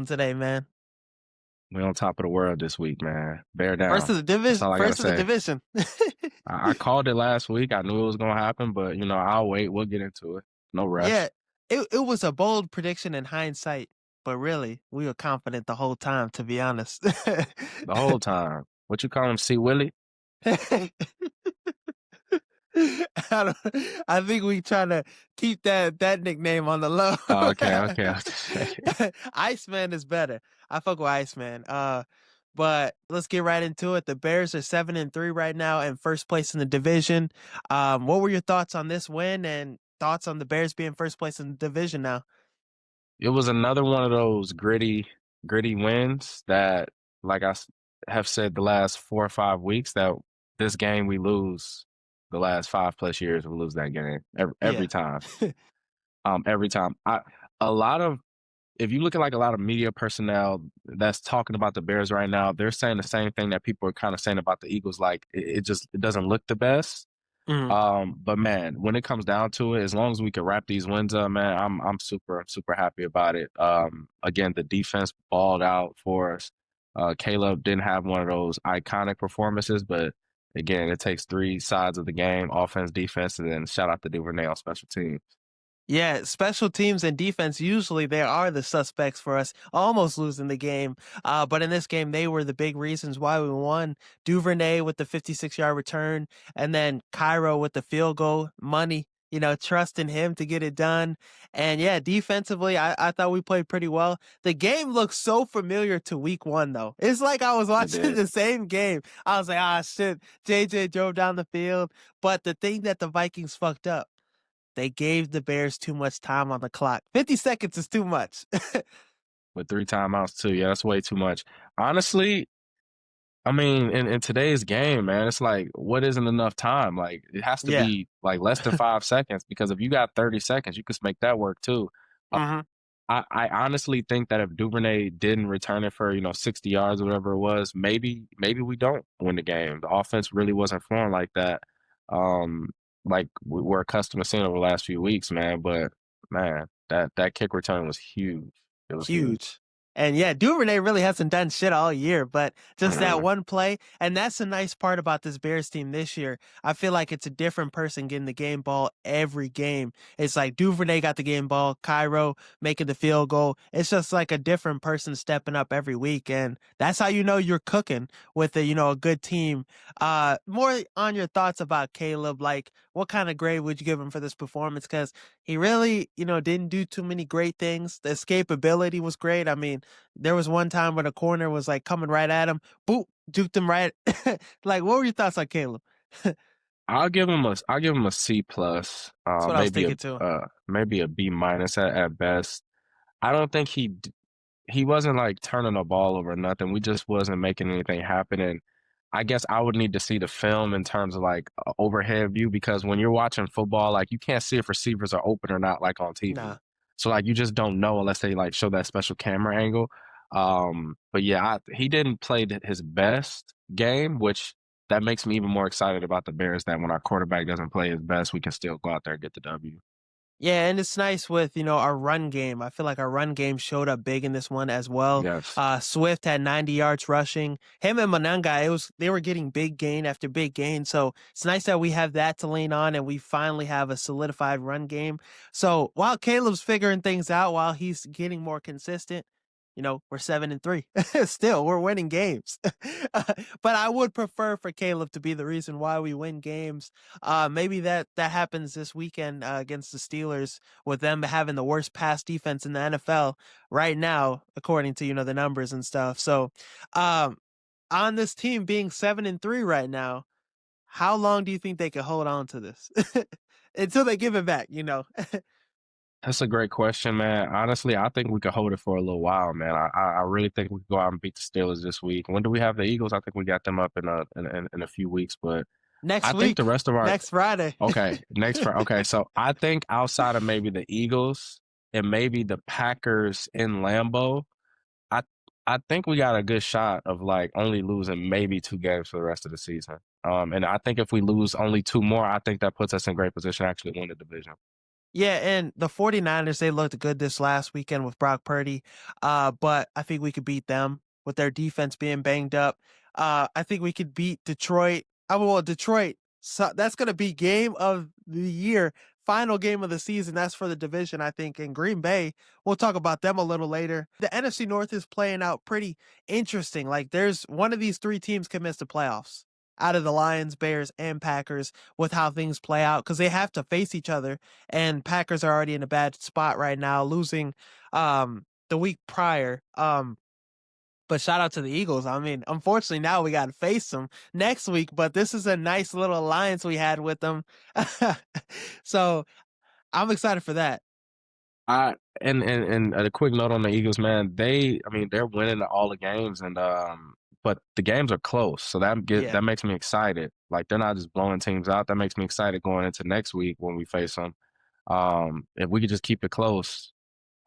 today, man? We on top of the world this week, man. Bear First down. of the That's division. all I gotta First of the say. division. I called it last week. I knew it was gonna happen, but I'll wait. We'll get into it. No Yeah, rush. it was a bold prediction in hindsight, but really, we were confident the whole time, to be honest. The whole time. What you call him, C. Willie? I think we try to keep that nickname on the low. Oh, okay. Iceman is better. I fuck with Iceman. But let's get right into it. The Bears are 7-3 right now and first place in the division. What were your thoughts on this win and thoughts on the Bears being first place in the division now? It was another one of those gritty wins that, like have said the last 4 or 5 weeks, that this game we lose. The last 5 plus years we lose that game every Yeah. time. Every time. A lot of if you look at like a lot of media personnel that's talking about the Bears right now, they're saying the same thing that people are kind of saying about the Eagles. Like it doesn't look the best. Mhm. But man, when it comes down to it, as long as we can wrap these wins up, man, I'm super happy about it. Again, the defense balled out for us. Caleb didn't have one of those iconic performances, but again, it takes three sides of the game: offense, defense, and then shout out to Duvernay on special teams. Yeah, special teams and defense, usually they are the suspects for us almost losing the game. But in this game, they were the big reasons why we won. Duvernay with the 56-yard return, and then Cairo with the field goal. Money, trusting him to get it done. And yeah, defensively, I thought we played pretty well. The game looks so familiar to week one, though. It's like I was It watching did. the same game. I was like, ah, shit, JJ drove down the field. But the thing that the Vikings fucked up, they gave the Bears too much time on the clock. 50 seconds is too much. With three timeouts too. Yeah, that's way too much. Honestly, I mean, in today's game, man, it's like, what isn't enough time? Like, it has to Yeah. be like less than 5 seconds because if you got 30 seconds, you can make that work too. Uh, Mhm. I honestly think that if Duvernay didn't return it for, 60 yards or whatever it was, maybe we don't win the game. The offense really wasn't flowing like that. Um, like we're accustomed to seeing over the last few weeks, man. But man, that kick return was huge. It was huge. Huge. And yeah, Duvernay really hasn't done shit all year, but just that Mhm. one play. And that's the nice part about this Bears team this year. I feel like it's a different person getting the game ball every game. It's like Duvernay got the game ball, Cairo making the field goal. It's just like a different person stepping up every week. And that's how you know you're cooking with a good team. More on your thoughts about Caleb, like what kind of grade would you give him for this performance? Because he really, didn't do too many great things. The escapability was great. I mean, there was one time when a corner was like coming right at him, boop, juked him right. Like, what were your thoughts on Caleb? That's I'll give him a C plus, what I was thinking too. maybe a B minus at best. I don't think he wasn't like turning the ball over or nothing. We just wasn't making anything happen. And I guess I would need to see the film in terms of like overhead view because when you're watching football, like you can't see if receivers are open or not, like on TV. Nah. So like you just don't know unless they like show that special camera angle. But yeah, he didn't play his best game, which that makes me even more excited about the Bears. That when our quarterback doesn't play his best, we can still go out there and get the W. Yeah, and it's nice with, our run game. I feel like our run game showed up big in this one as well. Yes. Swift had 90 yards rushing. Him and Mananga, they were getting big gain after big gain. So it's nice that we have that to lean on and we finally have a solidified run game. So while Caleb's figuring things out, while he's getting more consistent, we're 7-3. Still, we're winning games. But I would prefer for Caleb to be the reason why we win games. Maybe that happens this weekend against the Steelers with them having the worst pass defense in the NFL right now, according to the numbers and stuff. So, on this team being 7-3 right now, how long do you think they could hold on to this until they give it back? That's a great question, man. Honestly, I think we could hold it for a little while, man. I really think we could go out and beat the Steelers this week. When do we have the Eagles? I think we got them up in a few weeks, but Next I think the week, rest of our next Friday. okay, next for okay. So I think outside of maybe the Eagles and maybe the Packers in Lambeau, I I think we got a good shot of like only losing maybe 2 games for the rest of the season. And I think if we lose only two more, I think that puts us in great position to actually win the division. Yeah, and the 49ers, they looked good this last weekend with Brock Purdy, but I think we could beat them with their defense being banged up. I think we could beat Detroit. Well, Detroit, so that's going to be game of the year, final game of the season. That's for the division, I think. In Green Bay, we'll talk about them a little later. The NFC North is playing out pretty interesting. Like, there's one of these three teams can miss the playoffs out of the Lions, Bears, and Packers with how things play out because they have to face each other, and Packers are already in a bad spot right now, losing the week prior. But shout out to the Eagles. I mean, unfortunately, now we got to face them next week, but this is a nice little alliance we had with them. So I'm excited for that. I and a quick note on the Eagles, man. I mean, they're winning all the games, and but the games are close, so Yeah. that makes me excited. Like they're not just blowing teams out. That makes me excited going into next week when we face them. If we could just keep it close,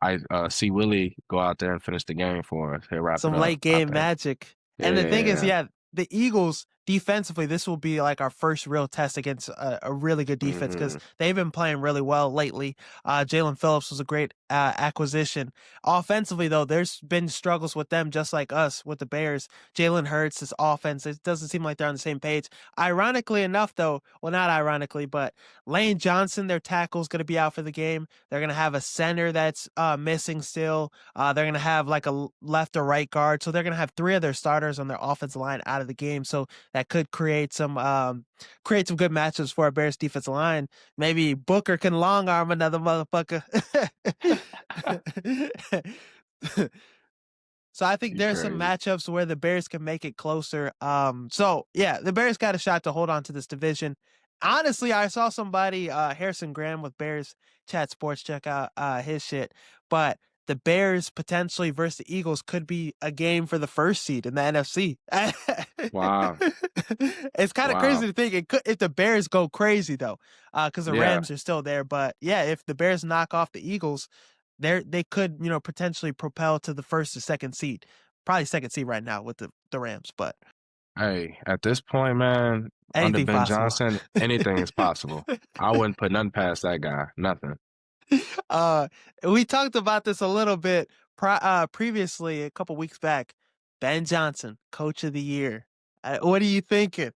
I see Willie go out there and finish the game for us. He'll wrap it Some up, late I game think. magic. And the thing is, Yeah. yeah, the Eagles defensively, this will be like our first real test against a really good defense because Hmm. they've been playing really well lately. Jalen Phillips was a great acquisition. Offensively, though, there's been struggles with them just like us with the Bears. Jalen Hurts, this offense, it doesn't seem like they're on the same page. Ironically enough, though, well, not ironically, but Lane Johnson, their tackle, is going to be out for the game. They're going to have a center that's missing still. They're going to have like a left or right guard. So they're going to have three of their starters on their offensive line out of the game. So that could create some good matchups for our Bears defensive line. Maybe Booker can long arm another motherfucker. So I think You there's some crazy. matchups where the Bears can make it closer. So yeah, the Bears got a shot to hold on to this division. Honestly, I saw somebody, Harrison Graham with Bears Chat Sports, check out his shit. But the Bears potentially versus the Eagles could be a game for the first seed in the NFC. Wow. It's kind of crazy Wow. to think it could if the Bears go crazy though, because the Yeah. Rams are still there. But yeah, if the Bears knock off the Eagles, they could, potentially propel to the first or second seed. Probably second seed right now with the Rams, but Hey, at this point, man, under anything Ben possible. Johnson, anything is possible. I wouldn't put nothing past that guy. Nothing. uh we talked about this a little bit previously a couple weeks back. Ben Johnson, coach of the year. What are you thinking?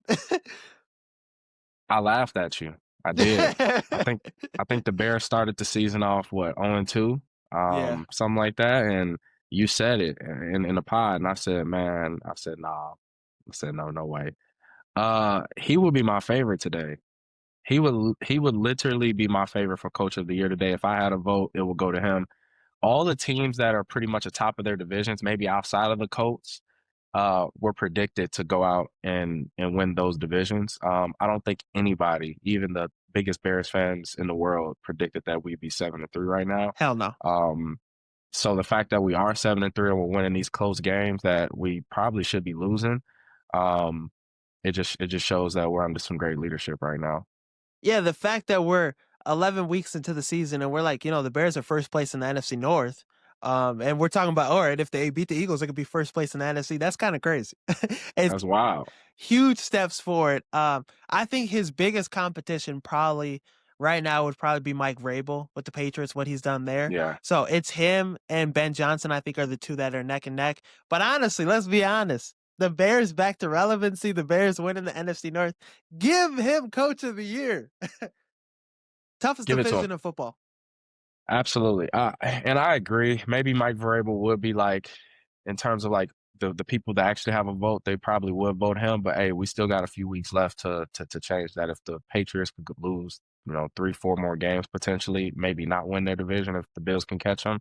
I laughed at you. I did. I think I think the Bears started the season off what 0-2, Yeah. something like that, and you said it in the pod, and I said, man, I said, nah, I said, no, no way. He would be my favorite today. He would literally be my favorite for Coach of the Year today. If I had a vote, it would go to him. All the teams that are pretty much atop of their divisions, maybe outside of the Colts, were predicted to go out and win those divisions. I don't think anybody, even the biggest Bears fans in the world, predicted that we'd be 7-3 right now. Hell no. Um, so the fact that we are 7-3 and we're winning these close games that we probably should be losing, um, it just shows that we're under some great leadership right now. Yeah, the fact that we're 11 weeks into the season and we're like, the Bears are first place in the NFC North. And we're talking about, all right, if they beat the Eagles, they could be first place in the NFC. That's kind of crazy. It's That's wild. huge steps forward. I think his biggest competition probably right now would probably be Mike Vrabel with the Patriots, what he's done there. Yeah. So it's him and Ben Johnson, I think, are the two that are neck and neck. But honestly, let's be honest. The Bears back to relevancy, the Bears winning the NFC North. Give him coach of the year. Toughest Give it to him. division in football. Absolutely. And I agree. Maybe Mike Vrabel would be like, in terms of like the people that actually have a vote, they probably would vote him. But hey, we still got a few weeks left to change that. If the Patriots could lose, 3, 4 more games potentially, maybe not win their division if the Bills can catch them,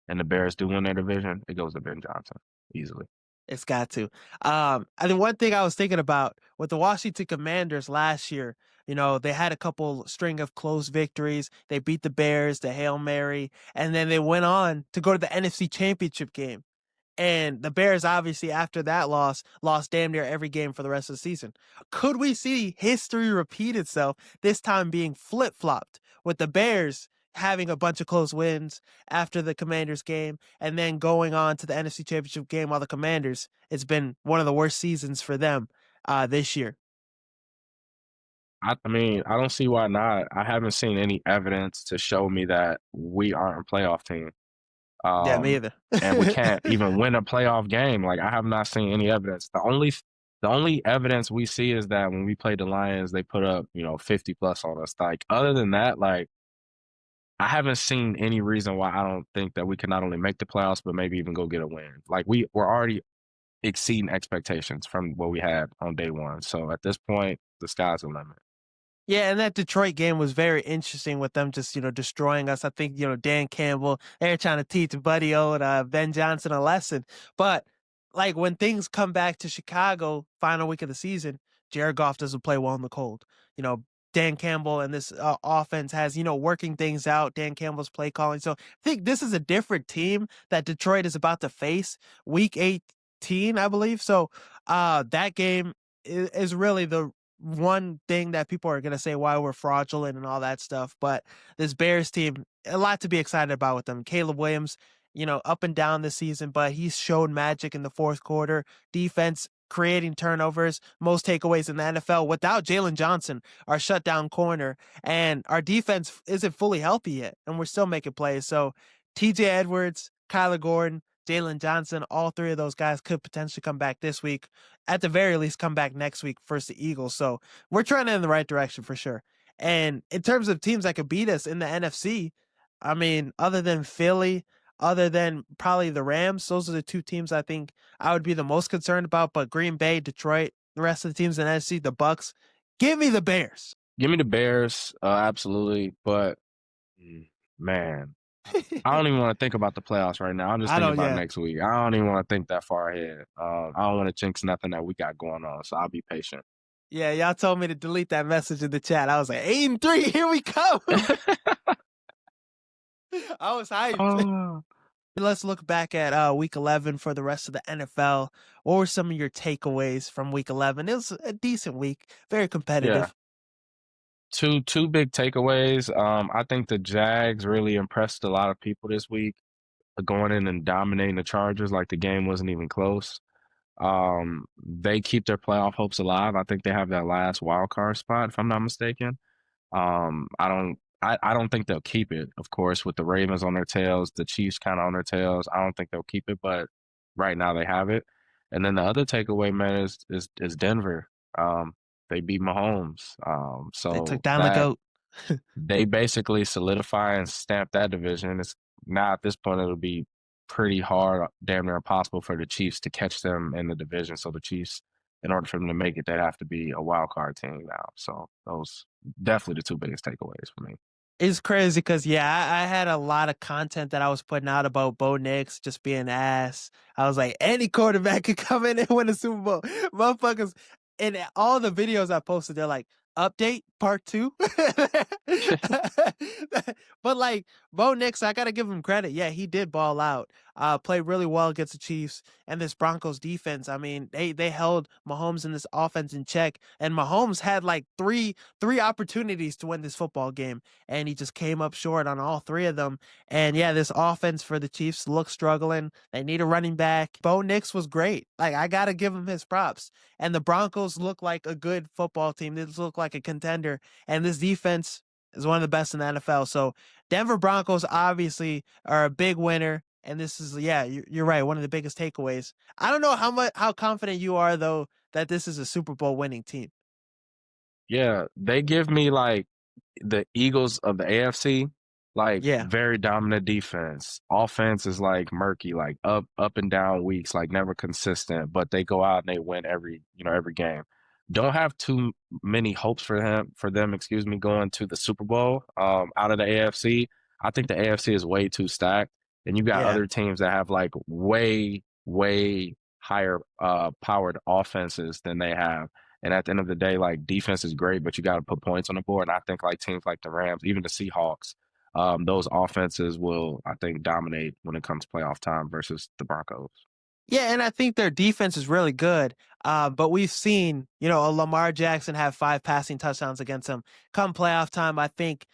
and the Bears do win their division, it goes to Ben Johnson easily. It's got to. I think one thing I was thinking about with the Washington Commanders last year, they had a couple string of close victories. They beat the Bears, the Hail Mary, and then they went on to go to the NFC Championship game. And the Bears, obviously, after that lost damn near every game for the rest of the season. Could we see history repeat itself, this time being flip flopped with the Bears having a bunch of close wins after the Commanders game and then going on to the NFC Championship game while the Commanders, it's been one of the worst seasons for them this year. I mean, I don't see why not. I haven't seen any evidence to show me that we aren't a playoff team. Yeah, me Um, either. and we can't even win a playoff game. Like I have not seen any evidence. The only evidence we see is that when we played the Lions, they put up, 50 plus on us. Like other than that, like I haven't seen any reason why I don't think that we can not only make the playoffs, but maybe even go get a win. Like we're already exceeding expectations from what we had on day one. So at this point, the sky's the limit. Yeah, and that Detroit game was very interesting with them just, destroying us. I think, Dan Campbell, they're trying to teach Buddy Old, Ben Johnson a lesson. But like when things come back to Chicago, final week of the season, Jared Goff doesn't play well in the cold. You know, Dan Campbell and this offense has, working things out. Dan Campbell's play calling. So I think this is a different team that Detroit is about to face week 18, I believe. So that game is really the one thing that people are going to say why we're fraudulent and all that stuff. But this Bears team, a lot to be excited about with them. Caleb Williams, up and down this season, but he's showed magic in the fourth quarter. Defense creating turnovers, most takeaways in the NFL without Jalen Johnson, our shutdown corner. And our defense isn't fully healthy yet, and we're still making plays. So TJ Edwards, Kyler Gordon, Jalen Johnson, all three of those guys could potentially come back this week. At the very least, come back next week versus the Eagles. So we're trending in the right direction for sure. And in terms of teams that could beat us in the NFC, I mean, other than Philly, other than probably the Rams, those are the two teams I think I would be the most concerned about. But Green Bay, Detroit, the rest of the teams in the NFC, the Bucks, give me the Bears. Give me the Bears, absolutely. But man, I don't even want to think about the playoffs right now. I'm just I thinking don't, about yeah. next week. I don't even want to think that far ahead. I don't want to jinx nothing that we got going on, so I'll be patient. Yeah, y'all told me to delete that message in the chat. I was like, 8-3, here we come. I was hyped. Oh, Let's look back at week 11 for the rest of the NFL. What were some of your takeaways from week 11? It was a decent week, very yeah. competitive. Two big takeaways. I think the Jags really impressed a lot of people this week, going in and dominating the Chargers like the game wasn't even close. They keep their playoff hopes alive. I think they have that last wild card spot, if I'm not mistaken. I don't think they'll keep it, of course, with the Ravens on their tails, the Chiefs kind of on their tails. I don't think they'll keep it, but right now they have it. And then the other takeaway, man, is Denver. They beat Mahomes. They So took down the that GOAT. they basically solidify and stamp that division. It's now at this point it'll be pretty hard, damn near impossible for the Chiefs to catch them in the division. So the Chiefs, in order for them to make it, they'd have to be a wild card team now. So those definitely the two biggest takeaways for me. It's crazy because I had a lot of content that I was putting out about Bo Nix just being ass. I was like, any quarterback could come in and win a Super Bowl. Motherfuckers, in all the videos I posted, they're like, update part 2. But like Bo Nix, I gotta give him credit. Yeah, he did ball out. Played really well against the Chiefs and this Broncos defense. I mean, they held Mahomes in this offense in check, and Mahomes had like three opportunities to win this football game, and he just came up short on all three of them. And yeah, this offense for the Chiefs looks struggling. They need a running back. Bo Nix was great. Like I gotta give him his props. And the Broncos look like a good football team. They look like a contender, and this defense is one of the best in the NFL. So Denver Broncos obviously are a big winner. And this is, yeah, you're right. One of the biggest takeaways. I don't know how confident you are though that this is a Super Bowl winning team. Yeah, they give me like the Eagles of the AFC, like Yeah, very dominant defense. Offense is like murky, like up and down weeks, like never consistent, but they go out and they win every game. Don't have too many hopes for them, excuse me, going to the Super Bowl out of the AFC. I think the AFC is way too stacked, and you got yeah. other teams that have like way higher powered offenses than they have. And at the end of the day, like defense is great, but you got to put points on the board. And I think like teams like the Rams, even the Seahawks, those offenses will, I think, dominate when it comes playoff time versus the Broncos. Yeah, and I think their defense is really good. But we've seen, a Lamar Jackson have 5 passing touchdowns against him. Come playoff time, I think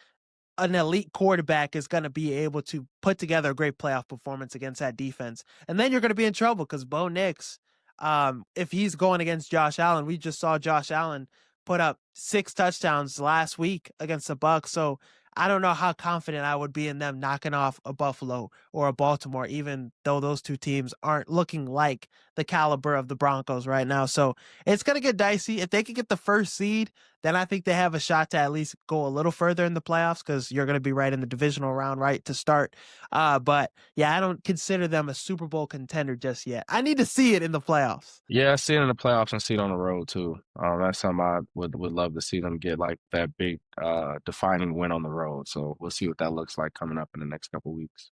an elite quarterback is going to be able to put together a great playoff performance against that defense. And then you're going to be in trouble because Bo Nix, if he's going against Josh Allen, we just saw Josh Allen put up 6 touchdowns last week against the Bucks. So I don't know how confident I would be in them knocking off a Buffalo or a Baltimore, even though those two teams aren't looking like the caliber of the Broncos right now. So it's going to get dicey. If they can get the first seed, then I think they have a shot to at least go a little further in the playoffs because you're going to be right in the divisional round, right, to start. But yeah, I don't consider them a Super Bowl contender just yet. I need to see it in the playoffs. Yeah, see it in the playoffs and see it on the road too. That's something I would love to see them get like that big defining win on the road. So we'll see what that looks like coming up in the next couple weeks.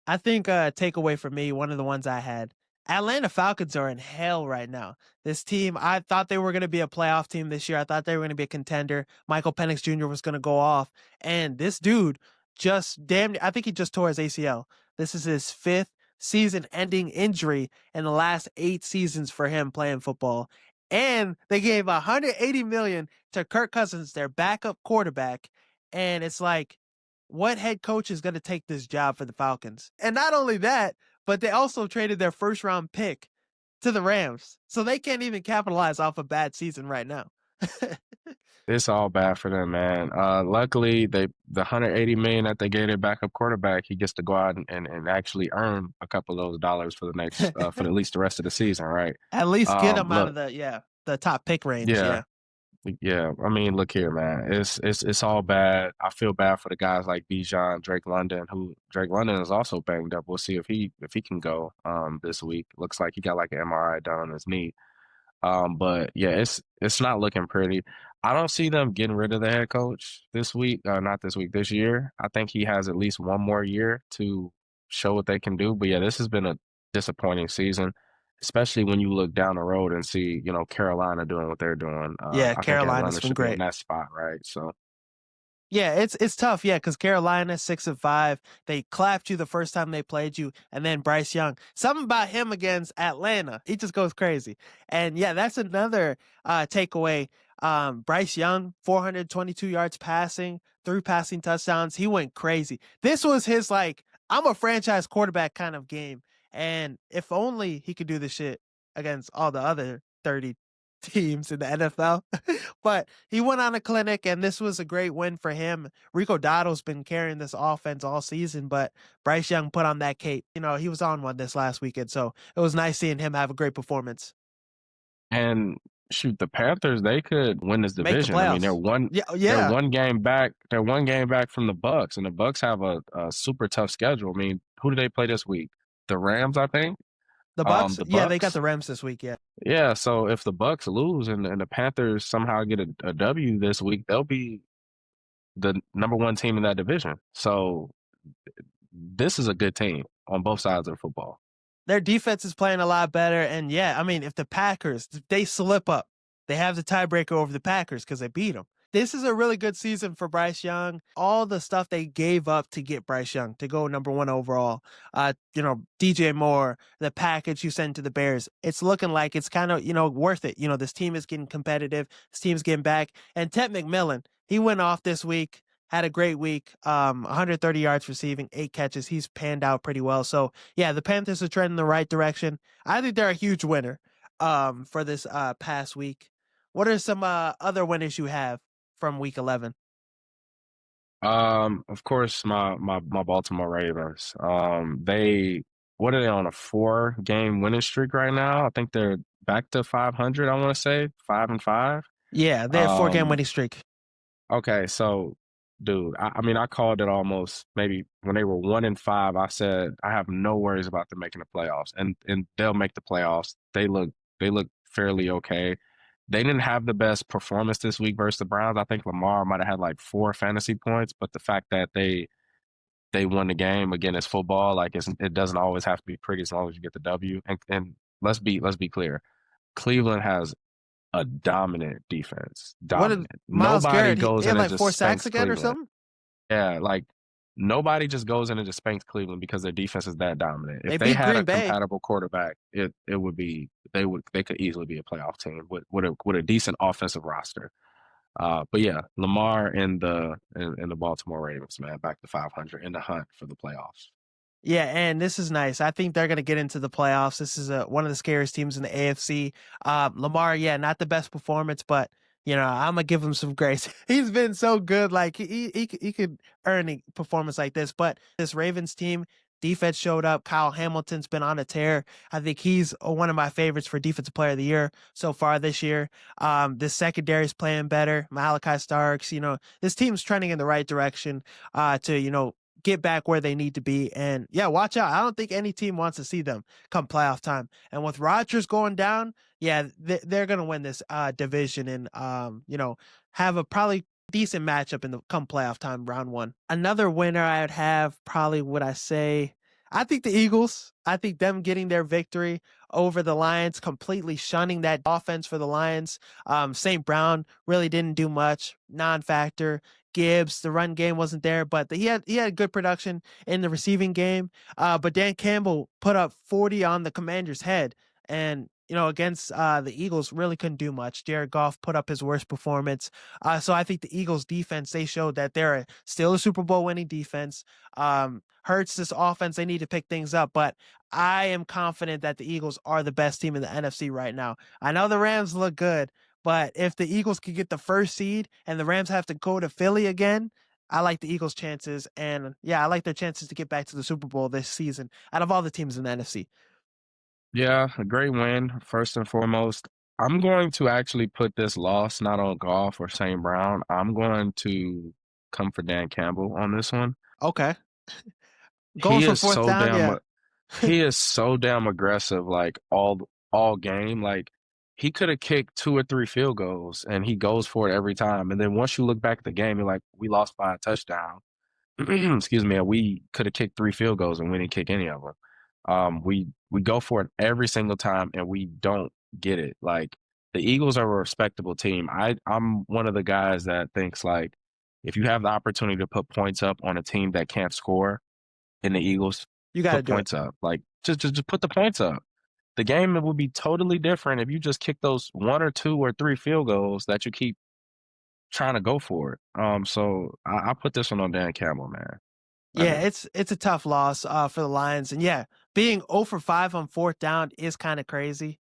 I think takeaway for me, one of the ones I had. Atlanta Falcons are in hell right now. This team, I thought they were going to be a playoff team this year. I thought they were going to be a contender. Michael Penix Jr. was going to go off, and this dude just damn. I think he just tore his ACL. This is his fifth season-ending injury in the last 8 seasons for him playing football. And they gave 180 million to Kirk Cousins, their backup quarterback, and it's like what head coach is going to take this job for the Falcons? And not only that, but they also traded their first round pick to the Rams. So they can't even capitalize off a bad season right now. It's all bad for them, man. Luckily, the 180 million that they gave their backup quarterback, he gets to go out and actually earn a couple of those dollars for the next for at least the rest of the season, right? At least get them out Look, of the top pick range. yeah, Yeah. yeah. I mean, look here, man. It's all bad. I feel bad for the guys like Bijan, Drake London, who Drake London is also banged up. We'll see if he can go this week. Looks like he got like an MRI done on his knee. But yeah, it's not looking pretty. I don't see them getting rid of the head coach this week, not this week, this year. I think he has at least one more year to show what they can do. But yeah, this has been a disappointing season, especially when you look down the road and see, Carolina doing what they're doing. Yeah, I think Carolina's Atlanta been should be in great. that spot, right? So Yeah, it's tough. Yeah, because Carolina 6-5, they clapped you the first time they played you, and then Bryce Young. Something about him against Atlanta, he just goes crazy. And yeah, that's another takeaway. Bryce Young, 422 yards passing, 3 passing touchdowns. He went crazy. This was his like, I'm a franchise quarterback kind of game. And if only he could do this shit against all the other 30 teams in the NFL. But he went on a clinic, and this was a great win for him. Rico Dotto's been carrying this offense all season, but Bryce Young put on that cape. He was on one this last weekend, so it was nice seeing him have a great performance. and shoot, the Panthers, they could win this Make the division. I mean, playoffs. Yeah, they're yeah. one game back. They're one game back from the Bucks, and the Bucks have a super tough schedule. I mean, who do they play this week? The Rams, I think. The Bucks. The Yeah, they got Bucks. the Rams this week. Yeah, Yeah, so if the Bucks lose and the Panthers somehow get a W this week, they'll be the number one team in that division. So this is a good team on both sides of the football. their defense is playing a lot better. And yeah, I mean, if the Packers if they slip up, they have the tiebreaker over the Packers because they beat them. This is a really good season for Bryce Young. All the stuff they gave up to get Bryce Young to go number one overall, DJ Moore, the package you sent to the Bears, it's looking like it's kind of, worth it. This team is getting competitive. This team's getting back. And Ted McMillan, he went off this week, had a great week, 130 yards receiving, 8 catches. He's panned out pretty well. So yeah, the Panthers are trending in the right direction. I think they're a huge winner for this past week. What are some other winners you have from week 11? Of course, my Baltimore Ravens. They what are they on a 4 game winning streak right now? I think they're back to 500. I want to say 5-5. Yeah, they're a 4 game Um, winning streak. okay, so dude, I mean, I called it almost maybe when they were 1-5. I said I have no worries about them making the playoffs, and they'll make the playoffs. They look fairly okay. They didn't have the best performance this week versus the Browns. I think Lamar might have had like 4 fantasy points, but the fact that they won the game again is football. Like it doesn't always have to be pretty as long as you get the W. And let's be clear, Cleveland has a dominant defense, What did dominant. Miles Nobody Garrett? He goes had in and like just 4 sacks spanks again or Cleveland. something. Yeah, like nobody just goes in and just spanks Cleveland because their defense is that dominant. They If they beat had Green a Bay. compatible quarterback, it would be they could easily be a playoff team with a decent offensive roster. But yeah, Lamar and the Baltimore Ravens, man, back to 500 in the hunt for the playoffs. Yeah, and this is nice. I think they're going to get into the playoffs. This is one of the scariest teams in the AFC. Lamar, yeah, not the best performance, but I'm gonna give him some grace. He's been so good. Like he could earn a performance like this. But this Ravens team defense showed up. Kyle Hamilton's been on a tear. I think he's one of my favorites for defensive player of the year so far this year. This secondary is playing better. Malachi Starks. This team's trending in the right direction. To get back where they need to be. And yeah, watch out. I don't think any team wants to see them come playoff time. And with Rodgers going down, yeah, they're gonna win this division and have a probably decent matchup in the come playoff time, round one. Another winner I would have probably would I say I think the Eagles. I think them getting their victory over the Lions, completely shunning that offense for the Lions. St. Brown really didn't do much, non-factor. Gibbs, the run game wasn't there, but he had good production in the receiving game. But Dan Campbell put up 40 on the Commanders' head, and against the Eagles, really couldn't do much. Jared Goff put up his worst performance. So I think the Eagles defense, they showed that they're still a Super Bowl winning defense. Hurts this offense, they need to pick things up, but I am confident that the Eagles are the best team in the NFC right now. I know the Rams look good, but if the Eagles could get the first seed and the Rams have to go to Philly again, I like the Eagles' chances. And yeah, I like their chances to get back to the Super Bowl this season out of all the teams in the NFC. Yeah, a great win, first and foremost. I'm going to actually put this loss not on Goff or St. Brown. I'm going to come for Dan Campbell on this one. Okay. Going He for is fourth so down, damn yeah. he is so damn aggressive, like all game. Like he could have kicked 2 or 3 field goals and he goes for it every time. And then once you look back at the game, you're like, we lost by a touchdown. Excuse me, and we could have kicked 3 field goals and we didn't kick any of them. We go for it every single time and we don't get it. Like the Eagles are a respectable team. I'm one of the guys that thinks like if you have the opportunity to put points up on a team that can't score in the Eagles, You got to put do it. points up. Like just put the points up. The game would be totally different if you just kick those 1 or 2 or 3 field goals that you keep trying to go for it. So I put this one on Dan Campbell, man. I Yeah, do. it's a tough loss for the Lions, and yeah, being 0 for 5 on fourth down is kind of crazy,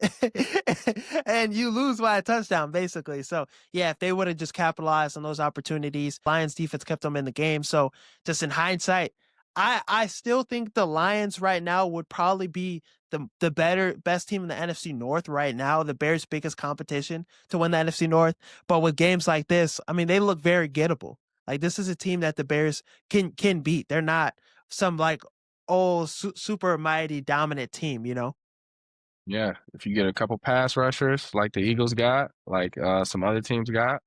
and you lose by a touchdown basically. So yeah, if they would have just capitalized on those opportunities, Lions defense kept them in the game. So just in hindsight, I still think the Lions right now would probably be the best team in the NFC North right now, the Bears' biggest competition to win the NFC North. But with games like this, I mean, they look very gettable. Like this is a team that the Bears can beat. They're not some like super mighty dominant team. Yeah, if you get a couple pass rushers like the Eagles got, like some other teams got,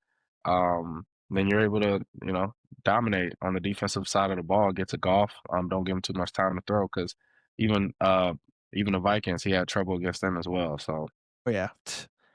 then you're able to, dominate on the defensive side of the ball. Get to Goff. Don't give him too much time to throw because even even the Vikings, he had trouble against them as well. So Oh, yeah.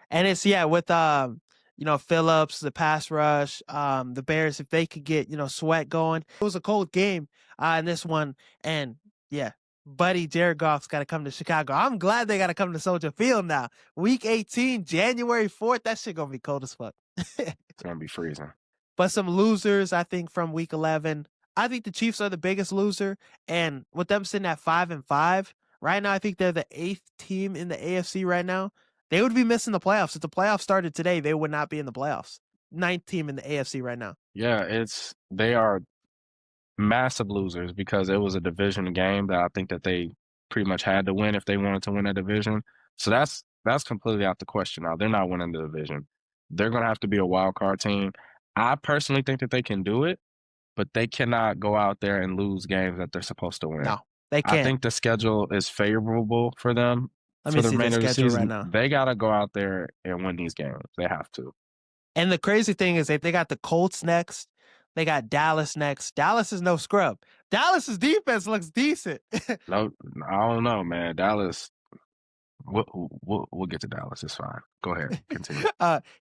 And it's yeah, with Phillips, the pass rush, the Bears, if they could get, Sweat going. It was a cold game in this one. And yeah, buddy Jared Goff's gotta come to Chicago. I'm glad they gotta come to Soldier Field now. Week 18, January 4th. That shit gonna be cold as fuck. it's gonna be freezing. But some losers, I think, from week 11. I think the Chiefs are the biggest loser. And with them sitting at 5-5, right now, I think they're the eighth team in the AFC right now. They would be missing the playoffs. If the playoffs started today, they would not be in the playoffs. Ninth team in the AFC right now. Yeah, they are massive losers because it was a division game that I think that they pretty much had to win if they wanted to win a division. So that's completely out the question now. They're not winning the division. They're gonna have to be a wild card team. I personally think that they can do it, but they cannot go out there and lose games that they're supposed to win. No, they I can't. think the schedule is favorable for them Let me for the see their remainder of the schedule right season. now. They gotta go out there and win these games. They have to. And the crazy thing is that they got the Colts next. They got Dallas next. Dallas is no scrub. Dallas's defense looks decent. No, I don't know, man. Dallas. We'll get to Dallas. It's fine. Go ahead. Continue.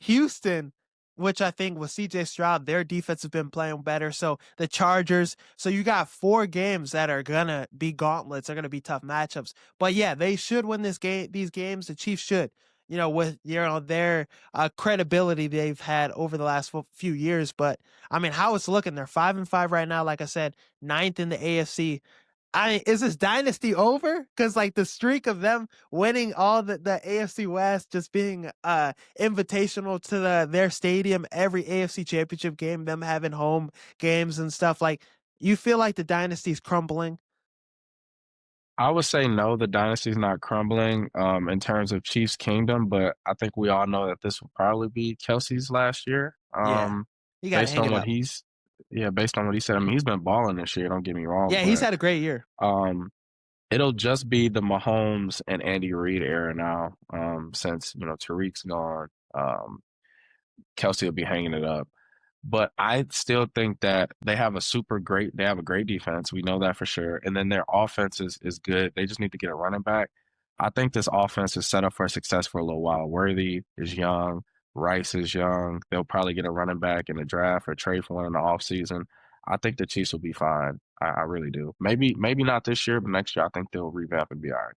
Houston, which I think with CJ Stroud, their defense has been playing better. So the Chargers. So you got 4 games that are gonna be gauntlets. They're gonna be tough matchups. But yeah, they should win these games. The Chiefs should. With their credibility they've had over the last few years. But I mean, how it's looking, they're 5-5 right now. Like I said, ninth in the AFC. Is this dynasty over? Because like the streak of them winning all the AFC West, just being invitational to their stadium every AFC Championship game, them having home games and stuff, like you feel like the dynasty's crumbling. I would say no, the dynasty's not crumbling in terms of Chiefs Kingdom, but I think we all know that this will probably be Kelsey's last year. Yeah, you got to Based hang on it what up. he's yeah, based on what he said. I mean, he's been balling this year, don't get me wrong, Yeah, he's but had a great year. um it'll just be the Mahomes and Andy Reid era now, since Tariq's gone. Kelsey will be hanging it up. But I still think that they have a great defense. We know that for sure. And then their offense is good. They just need to get a running back. I think this offense is set up for success for a little while. Worthy is young. Rice is young. They'll probably get a running back in the draft or trade for one in the offseason. I think the Chiefs will be fine. I really do. Maybe not this year, but next year I think they'll revamp and be all right.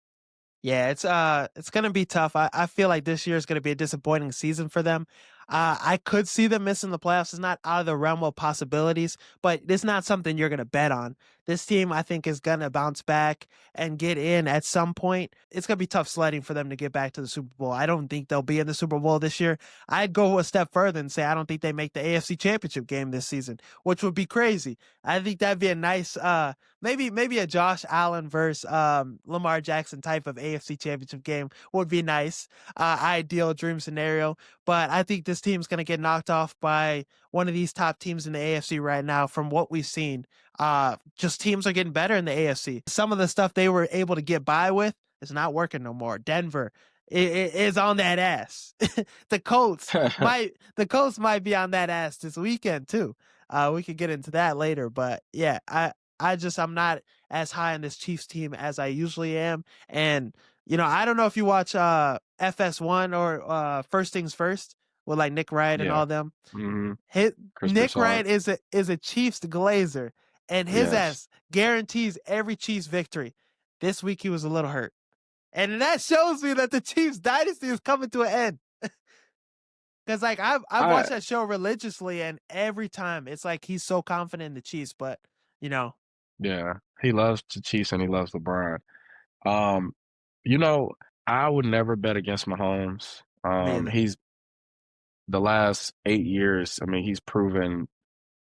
Yeah, it's gonna be tough. I feel like this year is gonna be a disappointing season for them. I could see them missing the playoffs. It's not out of the realm of possibilities, but it's not something you're gonna bet on. This team, I think, is gonna bounce back and get in at some point. It's gonna be tough sledding for them to get back to the Super Bowl. I don't think they'll be in the Super Bowl this year. I'd go a step further and say I don't think they make the AFC Championship game this season, which would be crazy. I think that'd be a nice maybe a Josh Allen versus Lamar Jackson type of AFC Championship game would be nice. Ideal dream scenario, but I think this team's gonna get knocked off by one of these top teams in the AFC right now. From what we've seen, just teams are getting better in the AFC. Some of the stuff they were able to get by with is not working no more. Denver is on that ass. The Colts might be on that ass this weekend too. We could get into that later, but yeah, I'm not as high on this Chiefs team as I usually am. And I don't know if you watch FS1 or First Things First with like Nick Wright and Yeah. all them. hmm Chris Nick Broussard. Wright is a Chiefs glazer, and his Yes. ass guarantees every Chiefs victory. This week he was a little hurt. And that shows me that the Chiefs dynasty is coming to an end. Cause like I've I watched that show religiously, and every time it's like he's so confident in the Chiefs, but you know, Yeah, he loves the Chiefs and he loves LeBron. Um, you know, I would never bet against Mahomes. me either. He's the last 8 years. I mean, he's proven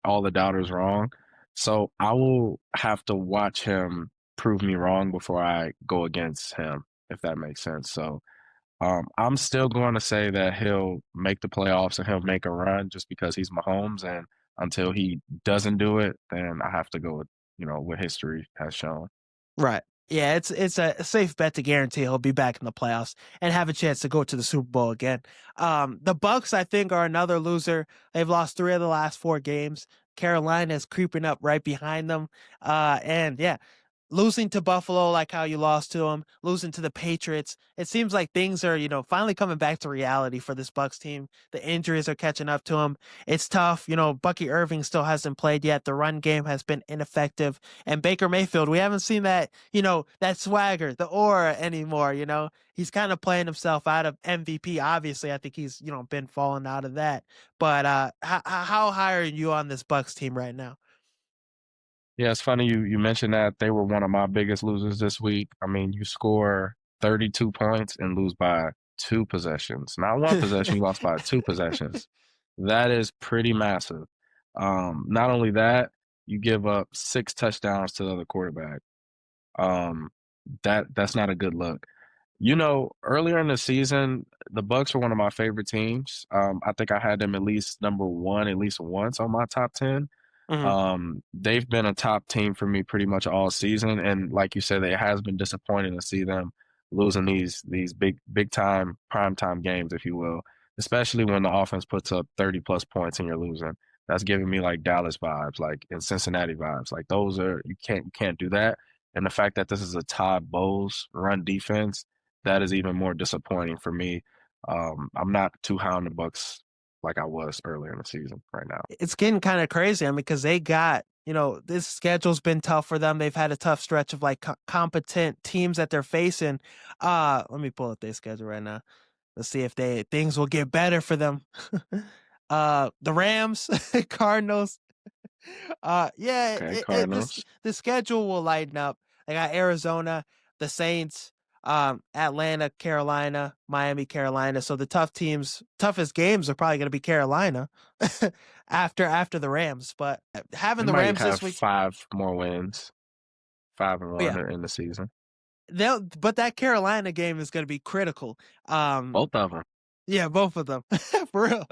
all the doubters wrong. So I will have to watch him prove me wrong before I go against him, if that makes sense. So I'm still going to say that he'll make the playoffs and he'll make a run just because he's Mahomes. And until he doesn't do it, then I have to go with what history has shown. Right. Yeah, it's a safe bet to guarantee he'll be back in the playoffs and have a chance to go to the Super Bowl again. The Bucks, I think, are another loser. They've lost 3 of the last 4 games. Carolina is creeping up right behind them. And yeah, losing to Buffalo, like how you lost to them, losing to the Patriots. It seems like things are, finally coming back to reality for this Bucks team. The injuries are catching up to them. It's tough. Bucky Irving still hasn't played yet. The run game has been ineffective. And Baker Mayfield, we haven't seen that, that swagger, the aura anymore. He's kind of playing himself out of MVP. Obviously, I think he's, been falling out of that. But how high are you on this Bucks team right now? Yeah, it's funny you mentioned that they were one of my biggest losers this week. I mean, you score 32 points and lose by 2 possessions. Not one possession, you lost by 2 possessions. That is pretty massive. Not only that, you give up 6 touchdowns to the other quarterback. Um, that's not a good look. Earlier in the season, the Bucks were one of my favorite teams. I think I had them at least number one at least once on my top 10. Mhm. They've been a top team for me pretty much all season, and like you said, it has been disappointing to see them losing these big time prime time games, if you will, especially when the offense puts up 30 plus points and you're losing. That's giving me like Dallas vibes, like in Cincinnati vibes. Like those are you can't do that. And the fact that this is a Todd Bowles run defense, that is even more disappointing for me. I'm not too high on the Bucks like I was earlier in the season right now. It's getting kind of crazy. I mean, because they got, this schedule's been tough for them. They've had a tough stretch of like competent teams that they're facing. Let me pull up their schedule right now. Let's see if things will get better for them. The Rams, Cardinals, Yeah, Okay, this Cardinals. the schedule will lighten up. They got Arizona, the Saints, Atlanta, Carolina, Miami, Carolina. So the toughest games are probably going to be Carolina after the Rams. But having They the might Rams have this week, 5 more wins, 5-1 yeah, in the season. but that Carolina game is going to be critical. Both of them. Yeah, both of them for real.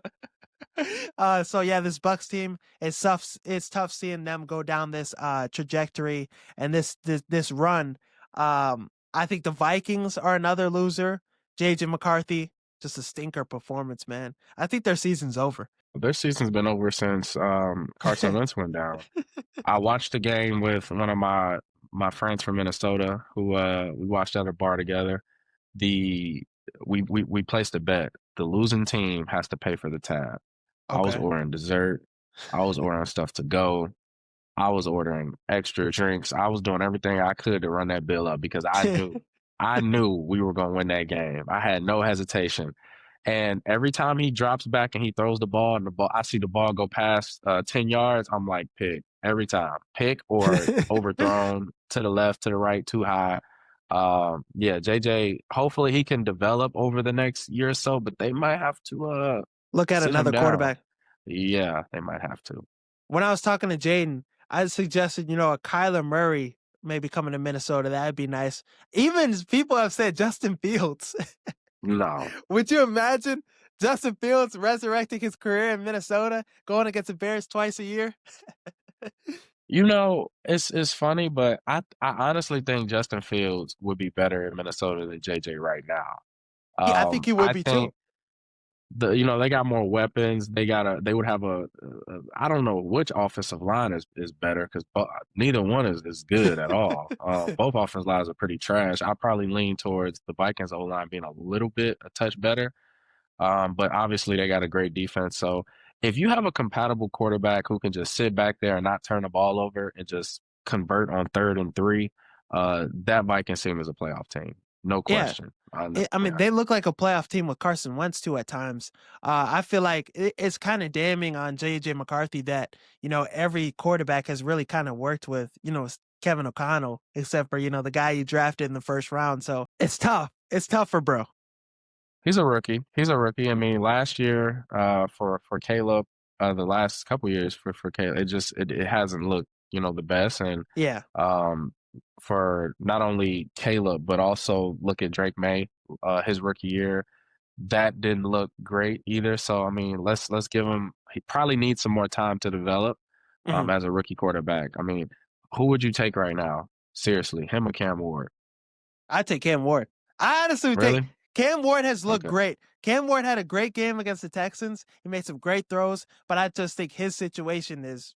So yeah, this Bucks team it's tough. It's tough seeing them go down this trajectory and this run. I think the Vikings are another loser. JJ McCarthy, just a stinker performance, man. I think their season's over. Their season's been over since Carson Wentz went down. I watched the game with one of my friends from Minnesota who we watched at a bar together. The we placed a bet. The losing team has to pay for the tab. I was Okay. ordering dessert. I was ordering stuff to go. I was ordering extra drinks. I was doing everything I could to run that bill up because I knew we were going to win that game. I had no hesitation. And every time he drops back and he throws the ball and I see the ball go past 10 yards, I'm like, pick every time. Pick or overthrown to the left, to the right, too high. Yeah, JJ, hopefully he can develop over the next year or so, but they might have to Look at sit him another down. quarterback. Yeah, they might have to. When I was talking to Jaden, I suggested, a Kyler Murray maybe coming to Minnesota. That'd be nice. Even people have said Justin Fields. No. Would you imagine Justin Fields resurrecting his career in Minnesota, going against the Bears twice a year? It's funny, but I honestly think Justin Fields would be better in Minnesota than JJ right now. I think he would I be too. think they got more weapons. They would have I don't know which offensive line is better because neither one is good at all. Both offensive lines are pretty trash. I probably lean towards the Vikings O line being a touch better. But obviously they got a great defense. So if you have a compatible quarterback who can just sit back there and not turn the ball over and just convert on 3rd and 3, that Vikings team is a playoff team. No Yeah. question. I mean, Yeah. they look like a playoff team with Carson Wentz too at times. I feel like it's kind of damning on JJ McCarthy that every quarterback has really kind of worked with Kevin O'Connell, except for the guy you drafted in the first round. So it's tough. It's tough for bro. He's a rookie. He's a rookie. I mean, last year, for Caleb, the last couple years for Caleb, it hasn't looked, the best. And Yeah. um, for not only Caleb, but also look at Drake May, his rookie year, that didn't look great either. So I mean, let's give him. He probably needs some more time to develop, Mhm. as a rookie quarterback. I mean, who would you take right now? Seriously, him or Cam Ward? I take Cam Ward. I honestly would take Really? Cam Ward has looked Okay. great. Cam Ward had a great game against the Texans. He made some great throws, but I just think his situation is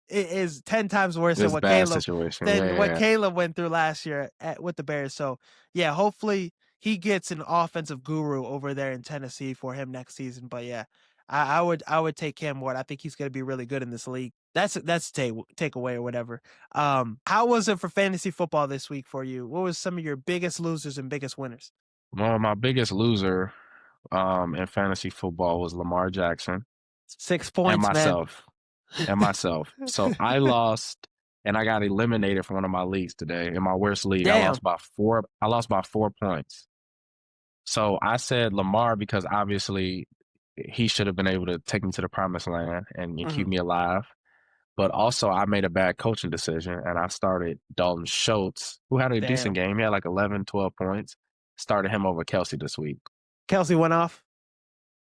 10 times worse This bad situation. Yeah, than yeah, what yeah. Caleb went through last year with the Bears. So, yeah, hopefully he gets an offensive guru over there in Tennessee for him next season. But yeah, I would take Cam Ward. I think he's going to be really good in this league. That's takeaway or whatever. How was it for fantasy football this week for you? What was some of your biggest losers and biggest winners? Well, my biggest loser in fantasy football was Lamar Jackson and 6 points, man. myself and myself. So I lost and I got eliminated from one of my leagues today. In my worst league, Damn. I lost by 4 points. So I said Lamar because obviously he should have been able to take me to the promised land and keep Mhm. me alive. But also I made a bad coaching decision and I started Dalton Schultz, who had a decent Damn. game. He had like 11, 12 points. Started him over Kelsey this week. Kelsey went off.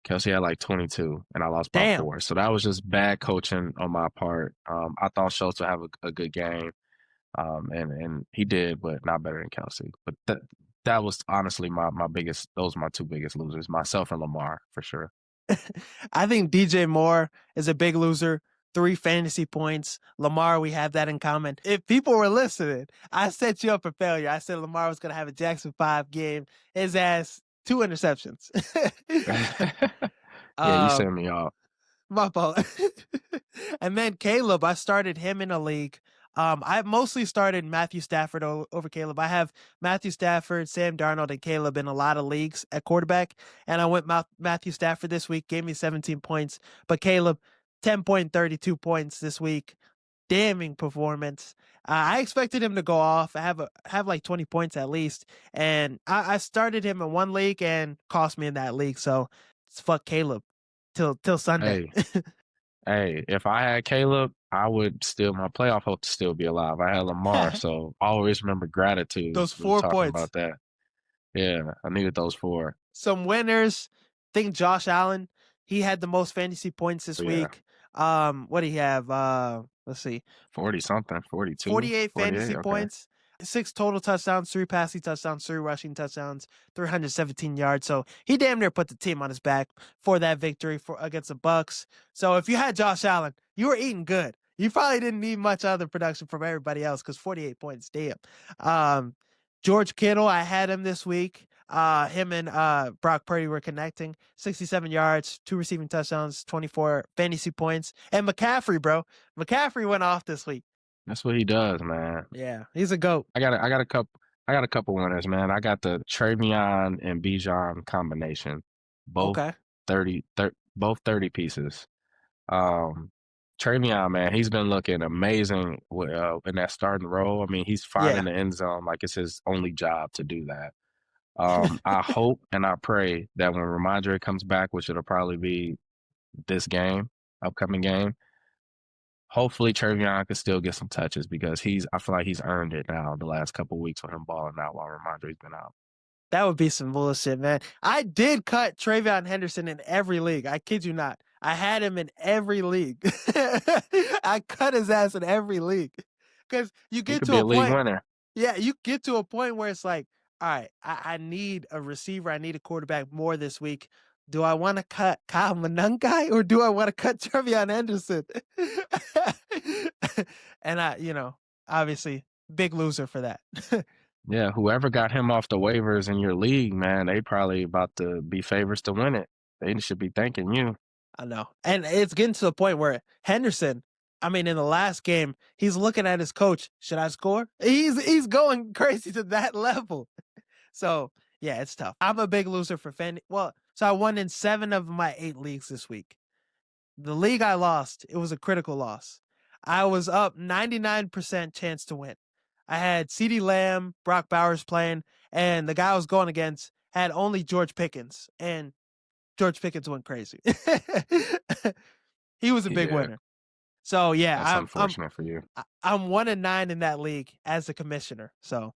Kelsey had like 22, and I lost by Damn. 4. So that was just bad coaching on my part. I thought Schultz would have a good game, and he did, but not better than Kelsey. But that was honestly my biggest. Those are my two biggest losers, myself and Lamar for sure. I think DJ Moore is a big loser. 3 fantasy points. Lamar, we have that in common. If people were listening, I set you up for failure. I said Lamar was going to have a Jackson 5 game. His ass, 2 interceptions. Yeah, you um, sent me off. My fault. And then Caleb, I started him in a league. I mostly started Matthew Stafford over Caleb. I have Matthew Stafford, Sam Darnold, and Caleb in a lot of leagues at quarterback. And I went Matthew Stafford this week, gave me 17 points. But Caleb, 10.32 points this week. damning performance. I expected him to go off. Have like 20 points at least, and I started him in one league and cost me in that league. So it's fuck Caleb till Sunday. Hey, hey, if I had Caleb, I would still my playoff hope to still be alive. I had Lamar, so always remember gratitude. Those We was 4 talking points. about that. Yeah, I needed those four. Some winners. Think Josh Allen. He had the most fantasy points this But yeah, week. What do he have? Let's see. 40 something, 42, 48 48. fantasy Okay. points, 6 total touchdowns, 3 passing touchdowns, 3 rushing touchdowns, 317 yards. So he damn near put the team on his back for that victory against the Bucks. So if you had Josh Allen, you were eating good. You probably didn't need much other production from everybody else because 48 points, damn. Um, George Kittle, I had him this week. Him and Brock Purdy were connecting. 67 yards, 2 receiving touchdowns, 24 fantasy points. And McCaffrey, bro. McCaffrey went off this week. That's what he does, man. Yeah, he's a goat. I got a couple winners, man. I got the Travion and Bijan combination, both Okay. 30, both 30 pieces. Um, Travion, man, he's been looking amazing in that starting role. I mean, he's Yeah. finding the end zone like it's his only job to do that. I hope and I pray that when Ramondre comes back, which it'll probably be this game, upcoming game, hopefully Trevion can still get some touches because I feel like he's earned it now the last couple of weeks with him balling out while Ramondre's been out. That would be some bullshit, man. I did cut Travion Henderson in every league. I kid you not. I had him in every league. I cut his ass in every league. Because you He get could to be a a league point, winner. yeah, you get to a point where it's like, all right, I need a receiver. I need a quarterback more this week. Do I want to cut Kyle Monangai or do I want to cut Trevion Henderson? And obviously, big loser for that. Yeah, whoever got him off the waivers in your league, man, they probably about to be favorites to win it. They should be thanking you. I know. And it's getting to the point where Henderson, I mean, in the last game, he's looking at his coach. Should I score? He's going crazy to that level. So yeah, it's tough. I'm a big loser for fan. Well, so I won in 7 of my 8 leagues this week. The league I lost, it was a critical loss. I was up 99% chance to win. I had CeeDee Lamb, Brock Bowers playing, and the guy I was going against had only George Pickens, and George Pickens went crazy. He was a big Yeah, winner. So yeah, that's unfortunate for you. I'm 1-9 in that league as a commissioner. So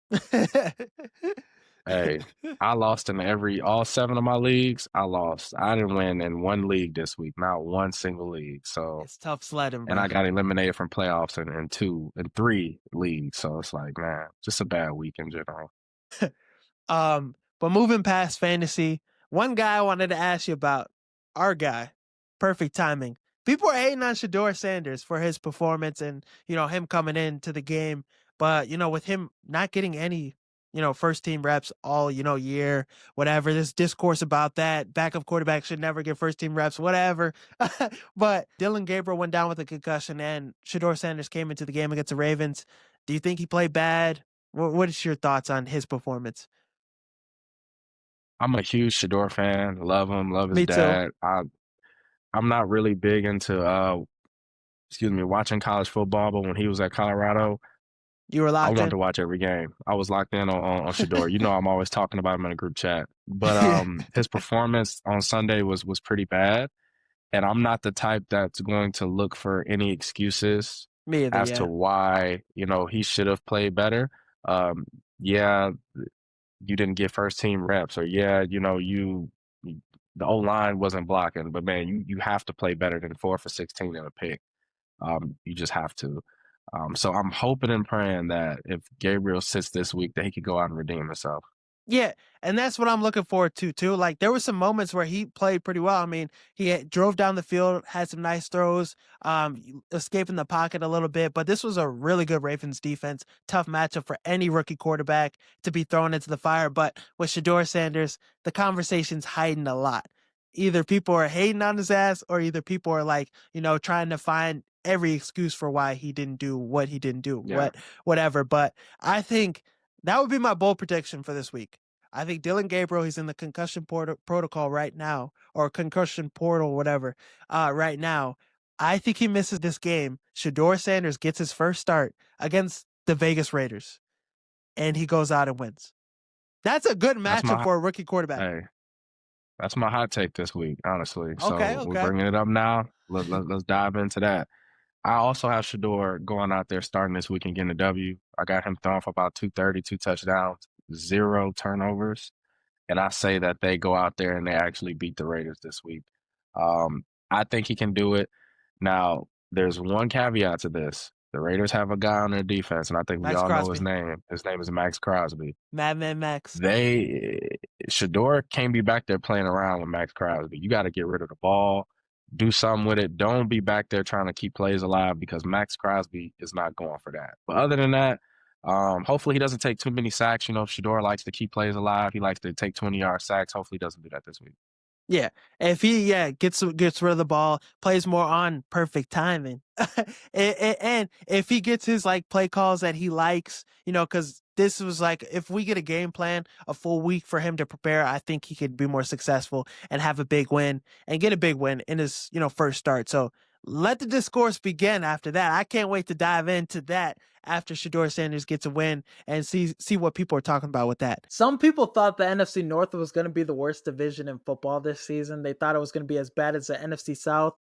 Hey, I lost in all 7 of my leagues. I lost. I didn't win in one league this week, not one single league. So, it's tough sledding, and bro. I got eliminated from playoffs in 3 leagues. So it's like, man, just a bad week in general. But moving past fantasy, one guy I wanted to ask you about, our guy, perfect timing. People are hating on Shador Sanders for his performance and, him coming into the game. But, with him not getting any, first team reps all, year, whatever, there's discourse about that. Backup quarterback should never get first team reps, whatever. But Dylan Gabriel went down with a concussion and Shador Sanders came into the game against the Ravens. Do you think he played bad? What is your thoughts on his performance? I'm a huge Shador fan. Love him. Love his Me too. dad. I'm not really big into watching college football, but when he was at Colorado, You were I locked wanted in? to watch every game. I was locked in on Shador. You know, I'm always talking about him in a group chat. But Yeah. his performance on Sunday was pretty bad. And I'm not the type that's going to look for any excuses Me either, as to yeah. why, he should have played better. Um, yeah, you didn't get first team reps, or yeah, the O line wasn't blocking, but man, you have to play better than 4 for 16 and a pick. You just have to. So I'm hoping and praying that if Gabriel sits this week, that he could go out and redeem himself. Yeah, and that's what I'm looking forward to too. Like there were some moments where he played pretty well. I mean, drove down the field, had some nice throws, escaping the pocket a little bit. But this was a really good Ravens defense. Tough matchup for any rookie quarterback to be thrown into the fire. But with Shador Sanders, the conversation's hiding a lot. Either people are hating on his ass, or either people are like, trying to find every excuse for why he didn't do what he didn't do, Yeah. whatever. But I think that would be my bold prediction for this week. I think Dylan Gabriel, he's in the concussion protocol right now, or concussion portal, whatever, right now. I think he misses this game. Shador Sanders gets his first start against the Vegas Raiders, and he goes out and wins. That's a good That's matchup my for a rookie quarterback. hey, that's my hot take this week, honestly. Okay, So we're okay. bringing it up now. Let's dive into that. I also have Shador going out there starting this week and getting a W. I got him throwing for about 230, 2 touchdowns, 0 turnovers. And I say that they go out there and they actually beat the Raiders this week. I think he can do it. Now, there's one caveat to this. The Raiders have a guy on their defense, and I think we Max all know his Crosby. name. His name is Max Crosby. Madman Max. They Shador can't be back there playing around with Max Crosby. You got to get rid of the ball, do something with it. Don't be back there trying to keep plays alive because Max Crosby is not going for that. But other than that, hopefully he doesn't take too many sacks. You know, Shador likes to keep plays alive. He likes to take 20-yard sacks. Hopefully he doesn't do that this week. Yeah, if he gets rid of the ball, plays more on perfect timing, and if he gets his like play calls that he likes, because this was like if we get a game plan, a full week for him to prepare, I think he could be more successful and have a big win and get a big win in his first start. So let the discourse begin after that. I can't wait to dive into that after Shador Sanders gets a win and see what people are talking about with that. Some people thought the NFC North was going to be the worst division in football this season. They thought it was going to be as bad as the NFC South.